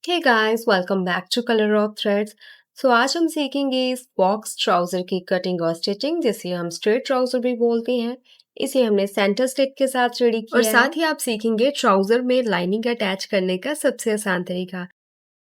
Hey guys welcome back to colour of threads. आज हम सीखेंगे इस बॉक्स ट्राउजर की कटिंग और स्टिचिंग, जिसे हम स्ट्रेट ट्राउजर भी बोलते हैं। इसे हमने सेंटर स्लिट के साथ रेडी किया और साथ ही आप सीखेंगे ट्राउजर में लाइनिंग अटैच करने का सबसे आसान तरीका।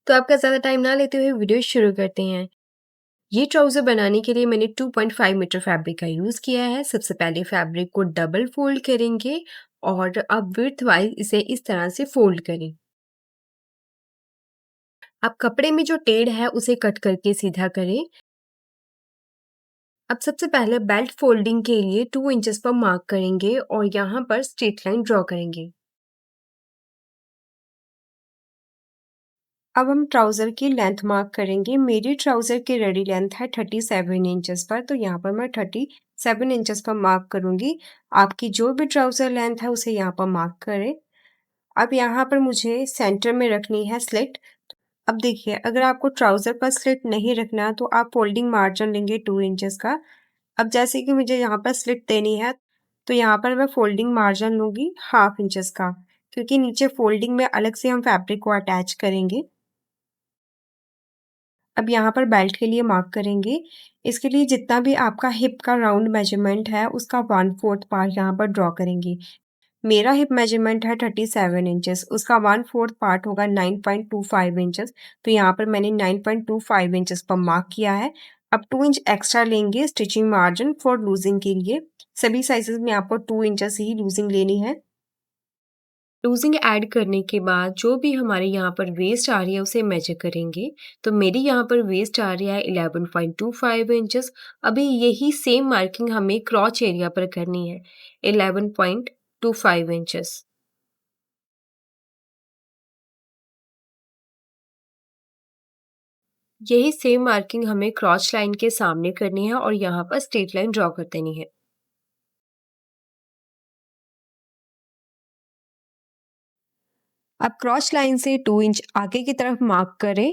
तो आपका ज़्यादा टाइम ना लेते हुए वीडियो शुरू करते हैं। ये ट्राउजर बनाने के लिए मैंने 2.5 मीटर फैब्रिक का यूज़ किया है। सबसे पहले फैब्रिक को डबल फोल्ड करेंगे और अब विड्थ वाइज इसे इस तरह से फोल्ड करें। अब कपड़े में जो टेढ़ है उसे कट करके सीधा करें। अब सबसे पहले बेल्ट फोल्डिंग के लिए 2 इंचेस पर मार्क करेंगे और यहाँ पर स्ट्रेट लाइन ड्रॉ करेंगे। अब हम ट्राउज़र की लेंथ मार्क करेंगे। मेरी ट्राउज़र की रेडी लेंथ है 37 इंचेस पर, तो यहाँ पर मैं 37 इंचेस पर मार्क करूँगी। आपकी जो भी ट्राउज़र लेंथ है उसे यहाँ पर मार्क करें। अब यहाँ पर मुझे सेंटर में रखनी है स्लिट। अब देखिए, अगर आपको ट्राउज़र पर स्लिट नहीं रखना तो आप फोल्डिंग मार्जिन लेंगे 2 इंचेस का। अब जैसे कि मुझे यहाँ पर स्लिट देनी है, तो यहाँ पर मैं फोल्डिंग मार्जिन लूँगी हाफ इंचेस का, क्योंकि नीचे फोल्डिंग में अलग से हम फैब्रिक को अटैच करेंगे। अब यहाँ पर बेल्ट के लिए मार्क करेंगे। इसके लिए जितना भी आपका हिप का राउंड मेजरमेंट है उसका 1/4 पार्ट यहाँ पर ड्रॉ करेंगे। मेरा हिप मेजरमेंट है 37 इंचेस, उसका 1/4 पार्ट होगा 9.25 इंचेस। तो यहाँ पर मैंने 9.25 इंचेस पर मार्क किया है। अब 2 इंच एक्स्ट्रा लेंगे स्टिचिंग मार्जिन फॉर लूजिंग के लिए। सभी साइजेस में आपको 2 इंचेस ही लूजिंग लेनी है। लूजिंग ऐड करने के बाद जो भी हमारे यहाँ पर वेस्ट आ रही है उसे मेजर करेंगे। तो मेरी यहाँ पर वेस्ट आ रही है 11.25 इंचेस। अभी यही सेम मार्किंग हमें क्रॉच एरिया पर करनी है, 11.25 इंचेस। यही सेम मार्किंग हमें क्रॉच लाइन के सामने करनी है और यहाँ पर स्ट्रेट लाइन ड्रॉ कर देनी है। अब क्रॉच लाइन से 2 इंच आगे की तरफ मार्क करें।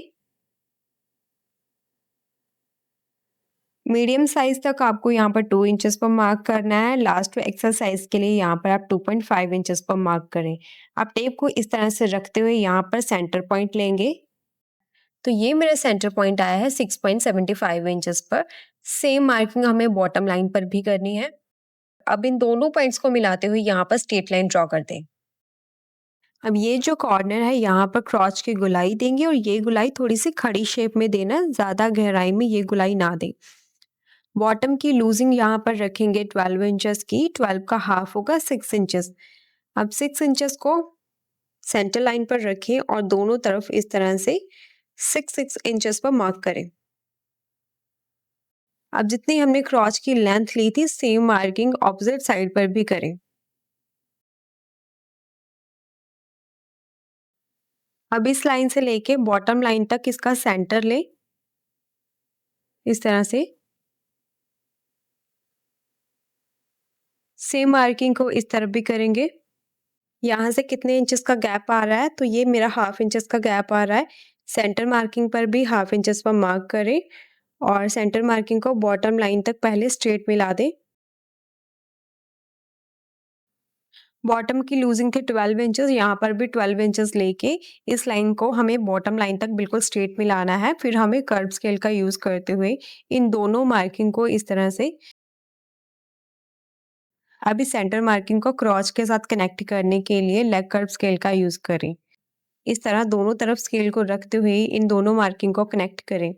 मीडियम साइज तक आपको यहाँ पर 2 इंचेस पर मार्क करना है। लास्ट एक्सरसाइज के लिए यहाँ पर आप 2.5 इंचेस पर मार्क करें। आप टेप को इस तरह से रखते हुए यहाँ पर सेंटर पॉइंट लेंगे। तो ये मेरा सेंटर पॉइंट आया है 6.75 इंचेस पर। सेम मार्किंग हमें बॉटम लाइन पर भी करनी है। अब इन दोनों पॉइंट्स को मिलाते हुए यहाँ पर स्ट्रेट लाइन ड्रॉ कर दें। अब ये जो कॉर्नर है यहाँ पर क्रॉच की गुलाई देंगे और ये गुलाई थोड़ी सी खड़ी शेप में देना, ज़्यादा गहराई में ये गुलाई ना दें। बॉटम की लूजिंग यहाँ पर रखेंगे 12 इंचेस की। 12 का हाफ होगा 6 इंचेस। अब 6 इंचेस को सेंटर लाइन पर रखें और दोनों तरफ इस तरह से 6 इंचेस पर मार्क करें। अब जितनी हमने क्रॉच की लेंथ ली थी सेम मार्किंग ऑपोजिट साइड पर भी करें। अब इस लाइन से लेके बॉटम लाइन तक इसका सेंटर लें, इस तरह से। सेम मार्किंग को इस तरफ भी करेंगे। यहाँ से कितने इंचेस का गैप आ रहा है, तो ये मेरा हाफ इंचेस का गैप आ रहा है। सेंटर मार्किंग पर भी हाफ इंचेस पर मार्क करें और सेंटर मार्किंग को बॉटम लाइन तक पहले स्ट्रेट मिला दें। बॉटम की लूजिंग थे 12 इंचेस, यहाँ पर भी 12 इंचेस लेके इस लाइन को हमें बॉटम लाइन तक बिल्कुल स्ट्रेट मिलाना है। फिर हमें कर्व स्केल का यूज़ करते हुए इन दोनों मार्किंग को इस तरह से, अभी सेंटर मार्किंग को क्रॉच के साथ कनेक्ट करने के लिए लेग कर्व स्केल का यूज़ करें। इस तरह दोनों तरफ स्केल को रखते हुए इन दोनों मार्किंग को कनेक्ट करें।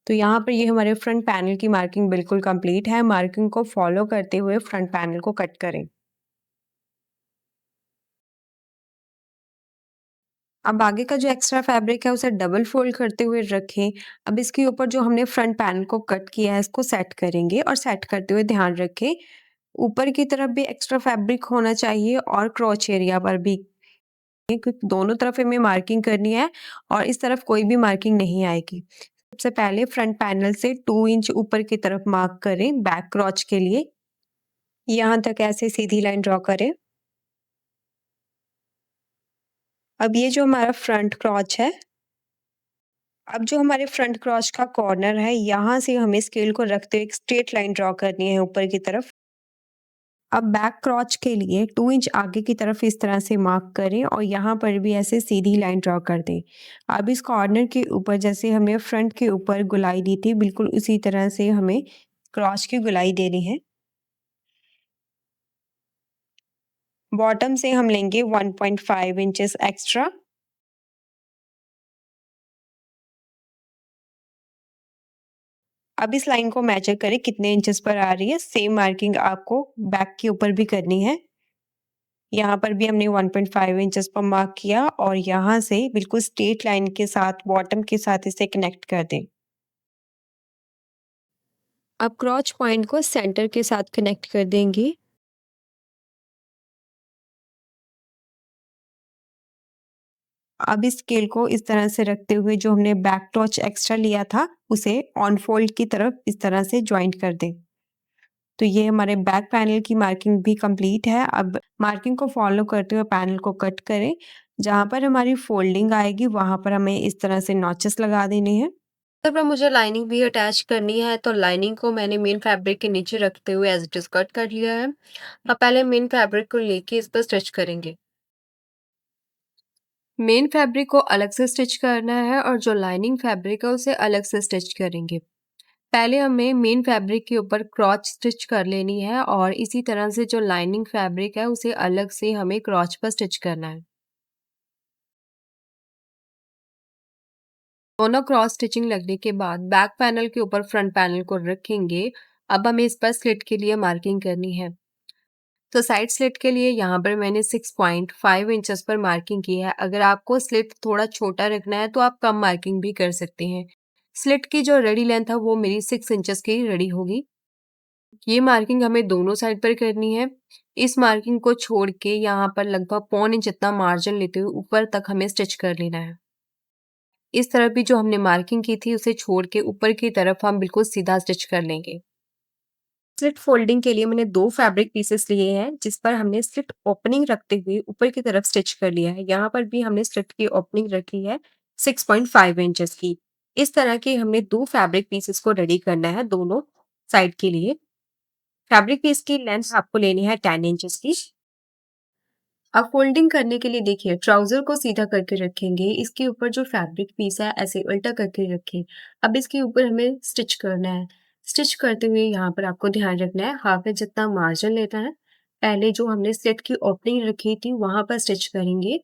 तो यहाँ पर ये हमारे फ्रंट पैनल की मार्किंग बिल्कुल कंप्लीट है। मार्किंग को फॉलो करते हुए फ्रंट पैनल को कट करें। अब आगे का जो एक्स्ट्रा फैब्रिक है उसे डबल फोल्ड करते हुए रखें। अब इसके ऊपर जो हमने फ्रंट पैनल को कट किया है इसको सेट करेंगे और सेट करते हुए ध्यान रखें ऊपर की तरफ भी एक्स्ट्रा फैब्रिक होना चाहिए और क्रॉच एरिया पर भी, क्योंकि दोनों तरफ हमें मार्किंग करनी है और इस तरफ कोई भी मार्किंग नहीं आएगी। सबसे पहले फ्रंट पैनल से 2 इंच ऊपर की तरफ मार्क करें बैक क्रॉच के लिए। यहाँ तक ऐसे सीधी लाइन ड्रॉ करें। अब ये जो हमारा फ्रंट क्रॉच है, अब जो हमारे फ्रंट क्रॉच का कॉर्नर है यहाँ से हमें स्केल को रखते हुए एक स्ट्रेट लाइन ड्रॉ करनी है ऊपर की तरफ। अब बैक क्रॉच के लिए 2 इंच आगे की तरफ इस तरह से मार्क करें और यहाँ पर भी ऐसे सीधी लाइन ड्रॉ कर दें। अब इस कॉर्नर के ऊपर जैसे हमने फ्रंट के ऊपर गोलाई दी थी, बिल्कुल उसी तरह से हमें क्रॉच की गोलाई देनी है। बॉटम से हम लेंगे 1.5 इंचेस एक्स्ट्रा। अब इस लाइन को मेजर करें कितने इंचेस पर आ रही है। सेम मार्किंग आपको बैक के ऊपर भी करनी है। यहाँ पर भी हमने 1.5 इंचेस पर मार्क किया और यहाँ से बिल्कुल स्ट्रेट लाइन के साथ बॉटम के साथ इसे कनेक्ट कर दें। अब क्रॉच पॉइंट को सेंटर के साथ कनेक्ट कर देंगे। अब इस स्केल को इस तरह से रखते हुए जो हमने बैक क्रॉच एक्स्ट्रा लिया था, उसे ऑन फोल्ड की तरफ इस तरह से जॉइंट कर दें। तो ये हमारे बैक पैनल की मार्किंग भी कंप्लीट है। अब मार्किंग को फॉलो करते हुए पैनल को कट करें। जहाँ पर हमारी फोल्डिंग आएगी वहाँ पर हमें इस तरह से नॉचेस लगा देने हैं। अगर पर मुझे लाइनिंग भी अटैच करनी है तो लाइनिंग को मैंने मेन फैब्रिक के नीचे रखते हुए एज इट इज कट कर लिया है। अब पहले मेन फैब्रिक को लेके इस पर स्टिच करेंगे। मेन फैब्रिक को अलग से स्टिच करना है और जो लाइनिंग फैब्रिक है उसे अलग से स्टिच करेंगे। पहले हमें मेन फैब्रिक के ऊपर क्रॉच स्टिच कर लेनी है और इसी तरह से जो लाइनिंग फैब्रिक है उसे अलग से हमें क्रॉच पर स्टिच करना है। दोनों क्रॉस स्टिचिंग लगने के बाद बैक पैनल के ऊपर फ्रंट पैनल को रखेंगे। अब हमें इस पर स्लिट के लिए मार्किंग करनी है। तो साइड स्लिट के लिए यहाँ पर मैंने 6.5 इंचेस पर मार्किंग की है। अगर आपको स्लिट थोड़ा छोटा रखना है तो आप कम मार्किंग भी कर सकते हैं। स्लिट की जो रेडी लेंथ है वो मेरी 6 इंचेस की रेडी होगी। ये मार्किंग हमें दोनों साइड पर करनी है। इस मार्किंग को छोड़ के यहाँ पर लगभग पौन इंच जितना मार्जिन लेते हुए ऊपर तक हमें स्टिच कर लेना है। इस तरफ भी जो हमने मार्किंग की थी उसे छोड़ के ऊपर की तरफ हम बिल्कुल सीधा स्टिच कर लेंगे। स्लिट फोल्डिंग के लिए मैंने 2 फैब्रिक पीसेस लिए हैं जिस पर हमने स्लिट ओपनिंग रखते हुए ऊपर की तरफ स्टिच कर लिया है। यहाँ पर भी हमने स्लिट की ओपनिंग रखी है 6.5 इंचेस की। इस तरह के हमने 2 फैब्रिक पीसेस को रेडी करना है दोनों साइड के लिए। फैब्रिक पीस की लेंथ आपको लेनी है 10 इंचेस की। अब फोल्डिंग करने के लिए देखिए ट्राउजर को सीधा करके रखेंगे। इसके ऊपर जो फैब्रिक पीस है ऐसे उल्टा करके रखें। अब इसके ऊपर हमें स्टिच करना है। स्टिच करते हुए यहाँ पर आपको ध्यान रखना है हाफ इंच जितना मार्जिन लेना है। पहले जो हमने स्लिट की ओपनिंग रखी थी वहां पर स्टिच करेंगे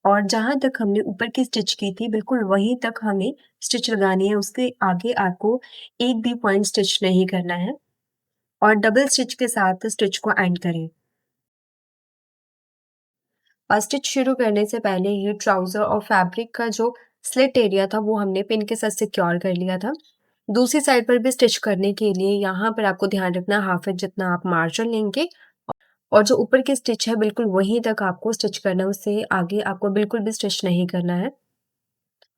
और जहां तक हमने ऊपर की स्टिच की थी बिल्कुल वहीं तक हमें स्टिच लगानी है। उसके आगे आपको एक भी पॉइंट स्टिच नहीं करना है और डबल स्टिच के साथ स्टिच को एंड करें। और स्टिच शुरू करने से पहले ये ट्राउज़र और फैब्रिक का जो स्लिट एरिया था वो हमने पिन के साथ सिक्योर कर लिया था। दूसरी साइड पर भी स्टिच करने के लिए यहाँ पर आपको ध्यान रखना हाफ इंच जितना आप मार्जिन लेंगे और जो ऊपर की स्टिच है बिल्कुल वहीं तक आपको स्टिच करना है, उससे आगे आपको बिल्कुल भी स्टिच नहीं करना है।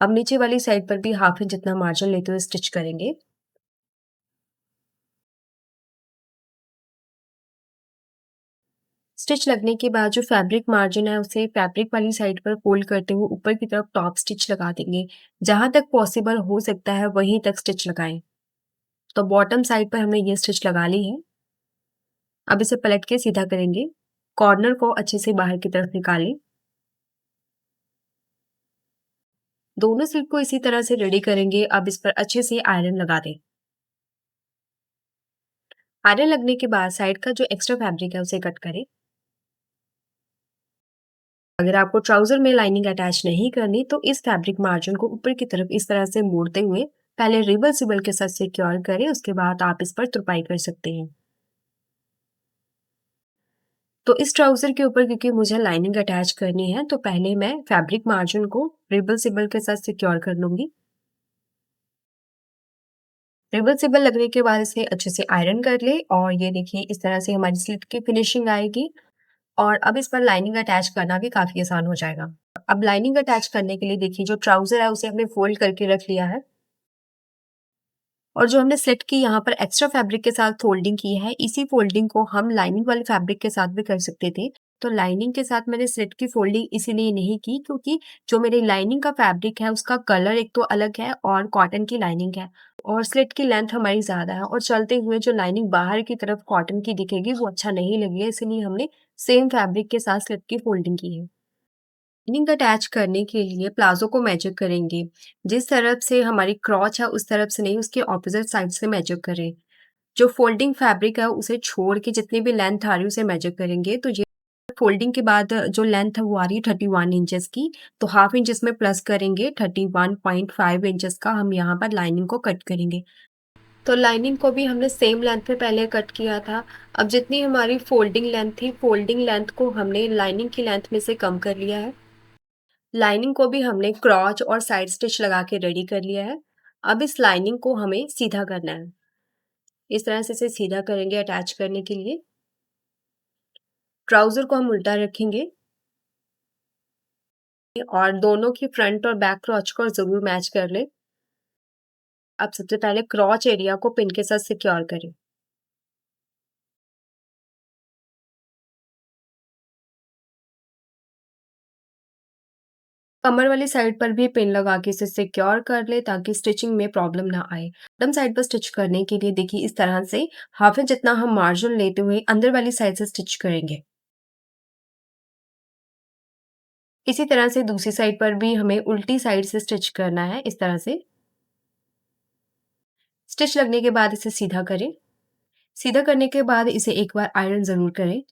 अब नीचे वाली साइड पर भी हाफ इंच जितना मार्जिन लेते हुए स्टिच करेंगे। स्टिच लगने के बाद जो फैब्रिक मार्जिन है उसे फैब्रिक वाली साइड पर फोल्ड करते हुए ऊपर की तरफ टॉप स्टिच लगा देंगे। जहां तक पॉसिबल हो सकता है वहीं तक स्टिच लगाएं। तो बॉटम साइड पर हमने ये स्टिच लगा ली है। अब इसे पलट के सीधा करेंगे। कॉर्नर को अच्छे से बाहर की तरफ निकालें। दोनों स्लिप को इसी तरह से रेडी करेंगे। अब इस पर अच्छे से आयरन लगा दें। आयरन लगने के बाद साइड का जो एक्स्ट्रा फैब्रिक है उसे कट करें। अगर आपको ट्राउजर में लाइनिंग अटैच नहीं करनी तो इस फैब्रिक मार्जिन को ऊपर की तरफ इस तरह से मोड़ते हुए पहले रिवर्सिबल के साथ सिक्योर करें, उसके बाद आप इस पर तुरपाई कर सकते हैं। तो इस ट्राउजर के ऊपर क्योंकि मुझे लाइनिंग अटैच करनी है तो पहले मैं फैब्रिक मार्जिन को रिवर्सिबल के साथ सिक्योर कर लूंगी। रिवर्सिबल लगने के बाद इसे अच्छे से आयरन कर ले और ये देखिए इस तरह से हमारी स्लिट की फिनिशिंग आएगी और अब इस पर लाइनिंग अटैच करना भी काफी आसान हो जाएगा। अब लाइनिंग अटैच करने के लिए देखिए जो ट्राउजर है उसे हमने फोल्ड करके रख लिया है और जो हमने स्लिट की यहाँ पर एक्स्ट्रा फैब्रिक के साथ फोल्डिंग की है, इसी फोल्डिंग को हम लाइनिंग वाले फैब्रिक के साथ भी कर सकते थे। तो लाइनिंग के साथ मैंने स्लिट की फोल्डिंग इसीलिए नहीं की क्योंकि जो मेरी लाइनिंग का फैब्रिक है उसका कलर एक तो अलग है और कॉटन की लाइनिंग है और स्लिट की लेंथ हमारी ज़्यादा है और चलते हुए जो लाइनिंग बाहर की तरफ कॉटन की दिखेगी वो अच्छा नहीं लगी है, इसलिए हमने सेम फैब्रिक के साथ स्लिट की फोल्डिंग की है। लाइनिंग अटैच करने के लिए प्लाज़ो को मेजर करेंगे। जिस तरफ से हमारी क्रॉच है उस तरफ से नहीं, उसके ऑपोज़िट साइड से मेजर करें। जो फ़ोल्डिंग फैब्रिक है उसे छोड़ के जितनी भी लेंथ आ रही है उसे मेजर करेंगे। तो ये फ़ोल्डिंग के बाद जो लेंथ है वो आ रही है 31 इंचेस की, तो हाफ इंच इसमें प्लस करेंगे, 31.5 इंचेस का हम यहाँ पर लाइनिंग को कट करेंगे। तो लाइनिंग को भी हमने सेम लेंथ पे पहले कट किया था। अब जितनी हमारी फ़ोल्डिंग लेंथ थी, फ़ोल्डिंग लेंथ को हमने लाइनिंग की लेंथ में से कम कर लिया है। लाइनिंग को भी हमने क्रॉच और साइड स्टिच लगा के रेडी कर लिया है। अब इस लाइनिंग को हमें सीधा करना है। इस तरह से इसे सीधा करेंगे अटैच करने के लिए। ट्राउज़र को हम उल्टा रखेंगे और दोनों की फ्रंट और बैक क्रॉच को ज़रूर मैच कर लें। अब सबसे पहले क्रॉच एरिया को पिन के साथ सिक्योर करें। कमर वाली साइड पर भी पिन लगा के इसे सिक्योर कर लें ताकि स्टिचिंग में प्रॉब्लम ना आए। बॉटम साइड पर स्टिच करने के लिए देखिए इस तरह से हाफ इंच जितना हम मार्जिन लेते हुए अंदर वाली साइड से स्टिच करेंगे। इसी तरह से दूसरी साइड पर भी हमें उल्टी साइड से स्टिच करना है इस तरह से। स्टिच लगने के बाद इसे सीधा करें। सीधा करने के बाद इसे एक बार आयरन ज़रूर करें।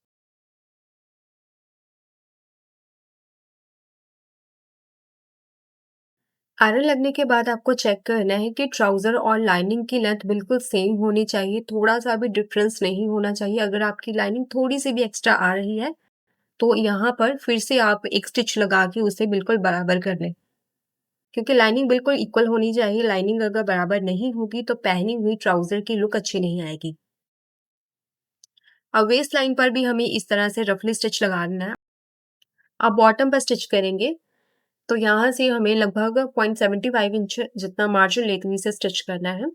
आयरन लगने के बाद आपको चेक करना है कि ट्राउज़र और लाइनिंग की लेंथ बिल्कुल सेम होनी चाहिए, थोड़ा-सा भी डिफ़रेंस नहीं होना चाहिए। अगर आपकी लाइनिंग थोड़ी-सी भी एक्स्ट्रा आ रही है, तो यहाँ पर फिर से आप एक स्टिच लगा के उसे बिल्कुल बराबर कर लें। क्योंकि लाइनिंग बिल्कुल इक्वल होनी चाहिए, लाइनिंग अगर बराबर नहीं होगी तो पहनी हुई ट्राउज़र की लुक अच्छी नहीं आएगी। अब वेस्ट लाइन पर भी हमें इस तरह से रफली स्टिच लगाना है। अब बॉटम पर स्टिच करेंगे, तो यहाँ से हमें लगभग 0.75 इंच जितना मार्जिन लेते हुए इसे स्टिच करना है।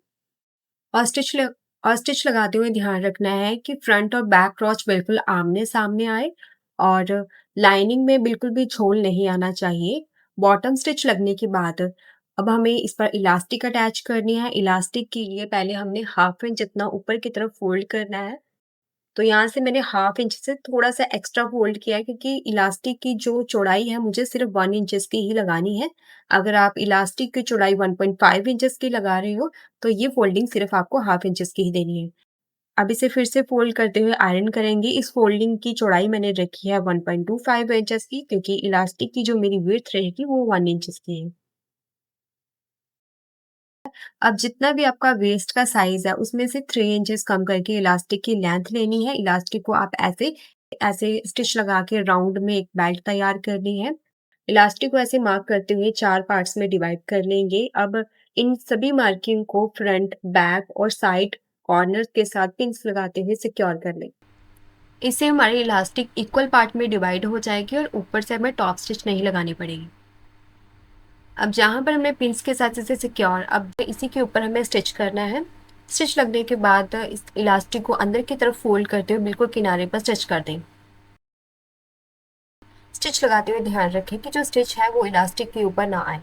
और स्टिच लगाते हुए ध्यान रखना है कि फ्रंट और बैक क्रॉच बिल्कुल आमने-सामने आए और लाइनिंग में बिल्कुल भी झोल नहीं आना चाहिए। बॉटम स्टिच लगने के बाद अब हमें इस पर इलास्टिक अटैच करनी है। इलास्टिक के लिए पहले हमने हाफ इंच जितना ऊपर की तरफ फ़ोल्ड करना है। तो यहाँ से मैंने हाफ इंच से थोड़ा-सा एक्स्ट्रा फ़ोल्ड किया है क्योंकि इलास्टिक की जो चौड़ाई है मुझे सिर्फ़ 1 इंचेस की ही लगानी है। अगर आप इलास्टिक की चौड़ाई 1.5 इंचेस की लगा रहे हो, तो ये फ़ोल्डिंग सिर्फ़ आपको हाफ इंचेस की ही देनी है। अब इसे फिर से फ़ोल्ड करते हुए आयरन करेंगे। इस फ़ोल्डिंग की चौड़ाई मैंने रखी है 1.25 इंचेस की क्योंकि इलास्टिक की जो मेरी विड्थ रहेगी वो 1 इंचेस की है। अब जितना भी आपका वेस्ट का साइज़ है, उसमें से 3 इंचेस कम करके इलास्टिक की लेंथ लेनी है। इलास्टिक को आप ऐसे ऐसे स्टिच लगा के राउंड में एक बेल्ट तैयार करनी है। इलास्टिक को ऐसे मार्क करते हुए 4 पार्ट्स में डिवाइड कर लेंगे। अब इन सभी मार्किंग को फ्रंट, बैक और साइड कॉर्नर्स के साथ पिन्स लगाते हुए सिक्योर कर लें। इससे हमारी इलास्टिक इक्वल पार्ट में डिवाइड हो जाएगी और ऊपर से हमें टॉप स्टिच नहीं लगानी पड़ेगी। अब जहाँ पर हमने पिन्स के साथ इसे सिक्योर, अब इसी के ऊपर हमें स्टिच करना है। स्टिच लगने के बाद इस इलास्टिक को अंदर की तरफ फ़ोल्ड करते हुए बिल्कुल किनारे पर स्टिच कर दें। स्टिच लगाते हुए ध्यान रखें कि जो स्टिच है वो इलास्टिक के ऊपर ना आए।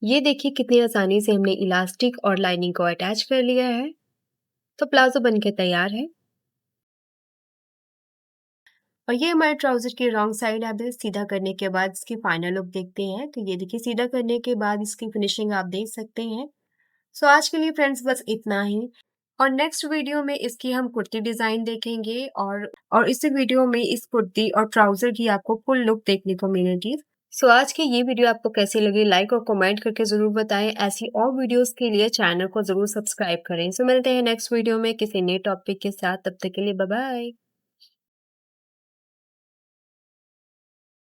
ये देखिए कितनी आसानी से हमने इलास्टिक और लाइनिंग को अटैच कर लिया है। तो प्लाज़ो बनके तैयार है। और ये हमारे ट्राउज़र की रॉन्ग साइड है। अब इसे सीधा करने के बाद इसकी फाइनल लुक देखते हैं। तो ये देखिए सीधा करने के बाद इसकी फिनिशिंग आप देख सकते हैं। सो आज के लिए फ्रेंड्स बस इतना ही। और नेक्स्ट वीडियो में इसकी हम कुर्ती डिज़ाइन देखेंगे और इस वीडियो में इस कुर्ती और ट्राउज़र की आपको फुल लुक देखने को मिलेगी। सो आज की ये वीडियो आपको कैसी लगी लाइक और कमेंट करके ज़रूर बताएं। ऐसी और वीडियोस के लिए चैनल को ज़रूर सब्सक्राइब करें। सो मिलते हैं नेक्स्ट वीडियो में किसी नए टॉपिक के साथ। तब तक के लिए बाय बाय।